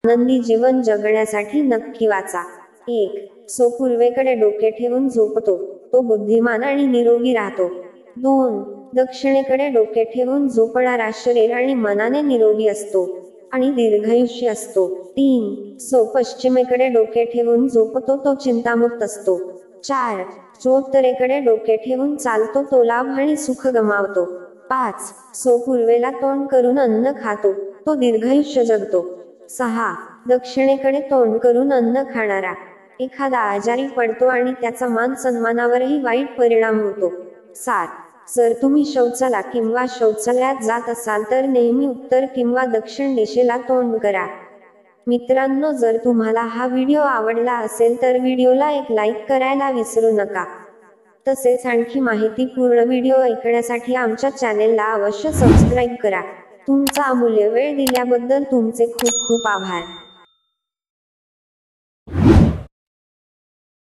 आनंदी जीवन जगण्यासाठी नक्की वाचा. 1. सो पूर्वेकडे डोके ठेवून झोपतो, तो बुद्धिमान आणि निरोगी राहतो. 2. दक्षिणेकडे डोके ठेवून झोपणारा शरीर आणि मनाने निरोगी असतो आणि दीर्घायुष्य असतो. 3. सो पश्चिमेकडे डोके ठेवून झोपतो, तो चिंतामुक्त असतो. 4. जो उत्तरेकडे डोके ठेवून चालतो, तो लाभ आणि सुख गमावतो. 5. सो पूर्वेला तोंड करून अन्न खातो, तो दीर्घायुष्य जगतो. 6. दक्षिणेकडे तोंड करून अन्न खाणारा एखादा आजारी पडतो आणि त्याचा मान सन्मानावरही वाईट परिणाम होतो. 7. जर तुम्ही शौचाला किंवा शौचालयात जात असाल तर नेहमी उत्तर किंवा दक्षिण दिशेला तोंड करा. मित्रांनो, जर तुम्हाला हा व्हिडिओ आवडला असेल तर व्हिडिओला एक लाईक करायला विसरू नका. तसेच आणखी माहितीपूर्ण व्हिडिओ ऐकण्यासाठी आमच्या चॅनेलला अवश्य सबस्क्राईब करा. तुमचा अमूल्य वेळ दिल्याबद्दल तुमचे खूप खूप आभार.